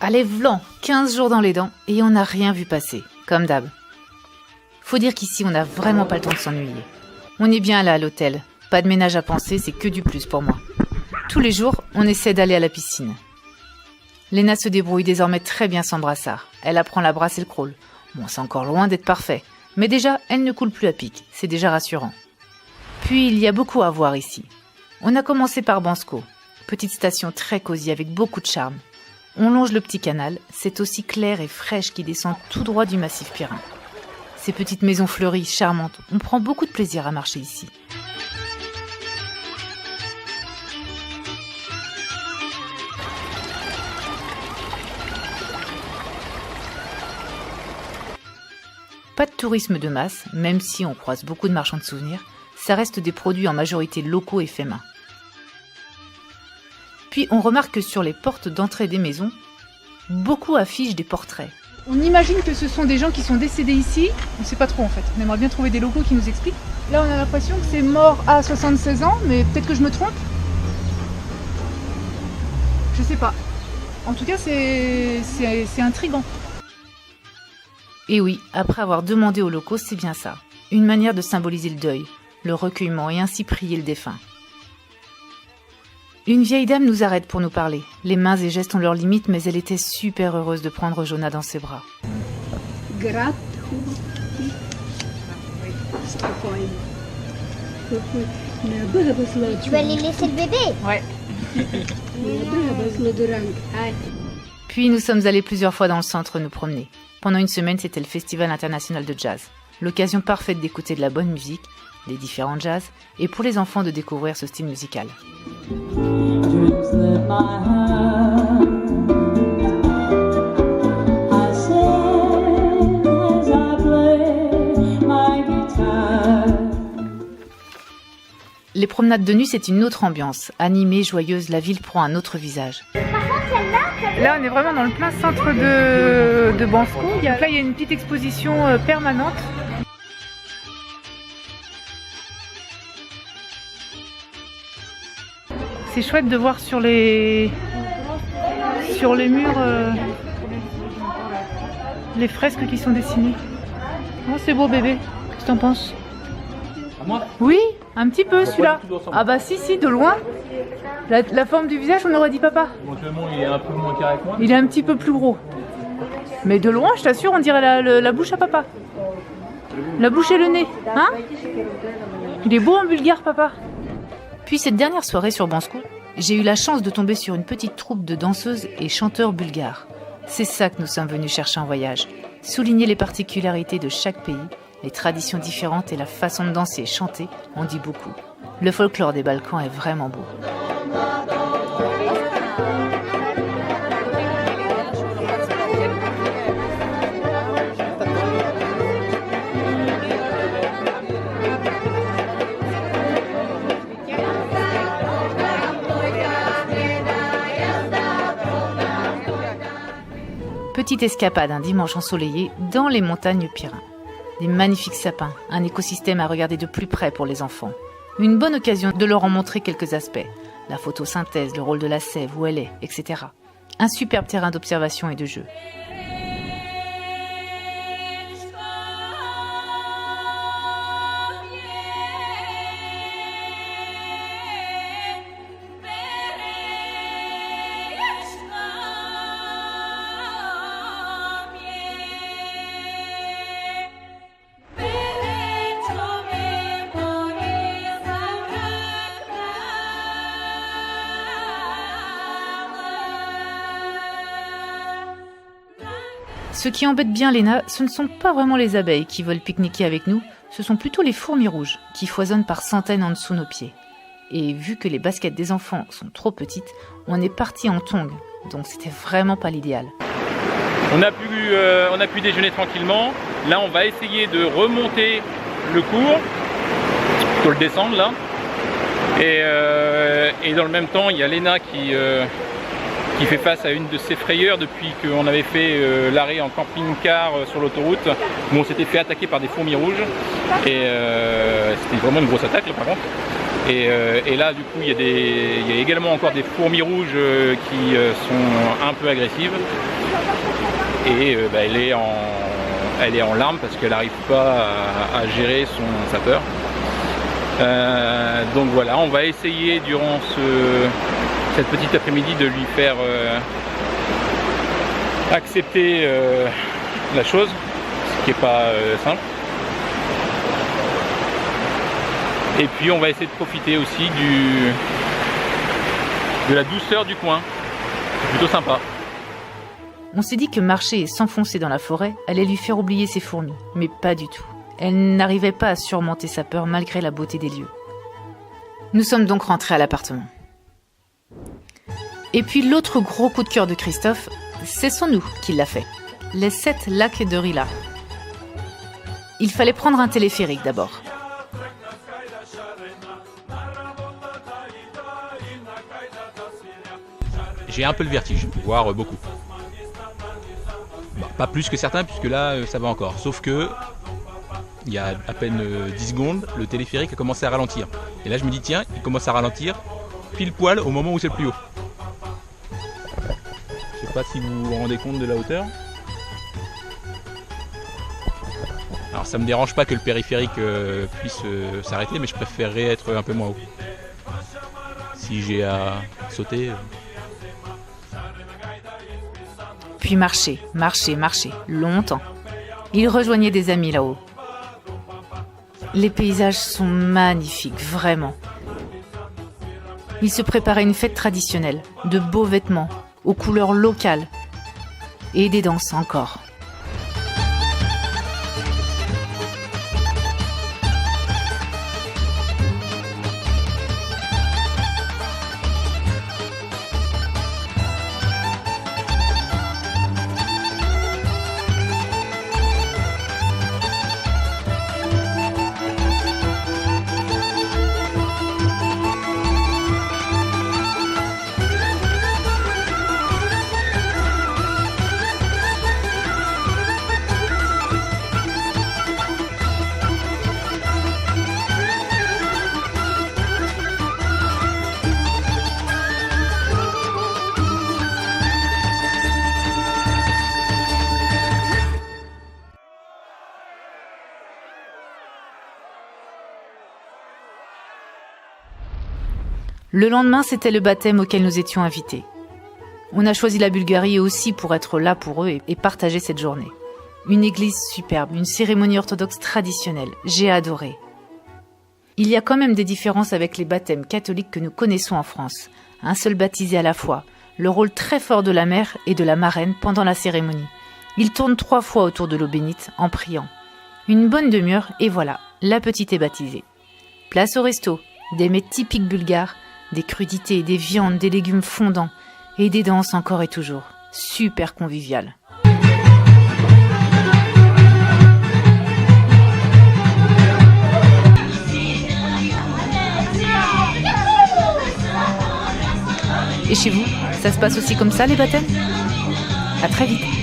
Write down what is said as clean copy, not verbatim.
Allez, v'lan, 15 jours dans les dents et on n'a rien vu passer, comme d'hab. Faut dire qu'ici, on n'a vraiment pas le temps de s'ennuyer. On est bien là à l'hôtel. Pas de ménage à penser, c'est que du plus pour moi. Tous les jours, on essaie d'aller à la piscine. Léna se débrouille désormais très bien sans brassard. Elle apprend la brasse et le crawl. Bon, c'est encore loin d'être parfait. Mais déjà, elle ne coule plus à pic. C'est déjà rassurant. Puis, il y a beaucoup à voir ici. On a commencé par Bansko. Petite station très cosy avec beaucoup de charme. On longe le petit canal. C'est aussi clair et fraîche qui descend tout droit du massif Pirin. Ces petites maisons fleuries, charmantes. On prend beaucoup de plaisir à marcher ici. Pas de tourisme de masse, même si on croise beaucoup de marchands de souvenirs, ça reste des produits en majorité locaux et faits main. Puis on remarque que sur les portes d'entrée des maisons, beaucoup affichent des portraits. On imagine que ce sont des gens qui sont décédés ici, on ne sait pas trop en fait, on aimerait bien trouver des locaux qui nous expliquent. Là on a l'impression que c'est mort à 76 ans, mais peut-être que je me trompe. Je sais pas. En tout cas c'est intriguant. Et oui, après avoir demandé aux locaux, c'est bien ça. Une manière de symboliser le deuil, le recueillement et ainsi prier le défunt. Une vieille dame nous arrête pour nous parler. Les mains et gestes ont leurs limites, mais elle était super heureuse de prendre Jonah dans ses bras. Tu vas aller laisser le bébé? Ouais. Puis nous sommes allés plusieurs fois dans le centre nous promener. Pendant une semaine, c'était le Festival international de jazz. L'occasion parfaite d'écouter de la bonne musique, les différents jazz, et pour les enfants de découvrir ce style musical. Les promenades de nuit, c'est une autre ambiance. Animée, joyeuse, la ville prend un autre visage. Là on est vraiment dans le plein centre de Bansko. Là il y a une petite exposition permanente. C'est chouette de voir sur les murs les fresques qui sont dessinées. Oh, c'est beau bébé, qu'est-ce que t'en penses? Moi? Oui, un petit peu celui-là. Ah bah si, de loin. La forme du visage, on aurait dit papa. Éventuellement, il est un peu moins carré que moi. Il est un petit peu plus gros. Mais de loin, je t'assure, on dirait la bouche à papa. La bouche et le nez, hein? Il est beau en bulgare, papa. Puis cette dernière soirée sur Bansko, j'ai eu la chance de tomber sur une petite troupe de danseuses et chanteurs bulgares. C'est ça que nous sommes venus chercher en voyage. Souligner les particularités de chaque pays, les traditions différentes et la façon de danser et chanter en dit beaucoup. Le folklore des Balkans est vraiment beau. Petite escapade un dimanche ensoleillé dans les montagnes Pirin. Des magnifiques sapins, un écosystème à regarder de plus près pour les enfants. Une bonne occasion de leur en montrer quelques aspects. La photosynthèse, le rôle de la sève, où elle est, etc. Un superbe terrain d'observation et de jeu. Ce qui embête bien Léna, ce ne sont pas vraiment les abeilles qui veulent pique-niquer avec nous, ce sont plutôt les fourmis rouges qui foisonnent par centaines en dessous nos pieds. Et vu que les baskets des enfants sont trop petites, on est parti en tongs, donc c'était vraiment pas l'idéal. On a pu déjeuner tranquillement. Là, on va essayer de remonter le cours, pour le descendre là. Et dans le même temps, il y a Léna qui fait face à une de ses frayeurs depuis qu'on avait fait l'arrêt en camping-car sur l'autoroute où on s'était fait attaquer par des fourmis rouges et c'était vraiment une grosse attaque là par contre. Et là du coup il y a également encore des fourmis rouges qui sont un peu agressives et elle est en larmes parce qu'elle n'arrive pas à gérer sa peur. Donc voilà, on va essayer durant cette petite après-midi de lui faire accepter la chose, ce qui n'est pas simple. Et puis on va essayer de profiter aussi de la douceur du coin. C'est plutôt sympa. On s'est dit que marcher et s'enfoncer dans la forêt allait lui faire oublier ses fourmis, mais pas du tout. Elle n'arrivait pas à surmonter sa peur malgré la beauté des lieux. Nous sommes donc rentrés à l'appartement. Et puis l'autre gros coup de cœur de Christophe, c'est son nous qui l'a fait. Les 7 lacs de Rila. Il fallait prendre un téléphérique d'abord. J'ai un peu le vertige, voire beaucoup. Bah, pas plus que certains, puisque là, ça va encore. Sauf que, il y a à peine 10 secondes, le téléphérique a commencé à ralentir. Et là, je me dis, tiens, il commence à ralentir pile poil au moment où c'est le plus haut. Je sais pas si vous vous rendez compte de la hauteur. Alors, ça me dérange pas que le périphérique puisse s'arrêter, mais je préférerais être un peu moins haut. Si j'ai à sauter... Puis marcher, longtemps. Il rejoignait des amis là-haut. Les paysages sont magnifiques, vraiment. Il se préparait une fête traditionnelle, de beaux vêtements, aux couleurs locales, et des danses encore. Le lendemain, c'était le baptême auquel nous étions invités. On a choisi la Bulgarie aussi pour être là pour eux et partager cette journée. Une église superbe, une cérémonie orthodoxe traditionnelle. J'ai adoré. Il y a quand même des différences avec les baptêmes catholiques que nous connaissons en France. Un seul baptisé à la fois, le rôle très fort de la mère et de la marraine pendant la cérémonie. Ils tournent 3 fois autour de l'eau bénite en priant. Une bonne demi-heure et voilà, la petite est baptisée. Place au resto, des mets typiques bulgares, des crudités, des viandes, des légumes fondants et des danses encore et toujours. Super convivial. Et chez vous, ça se passe aussi comme ça les baptêmes ? À très vite.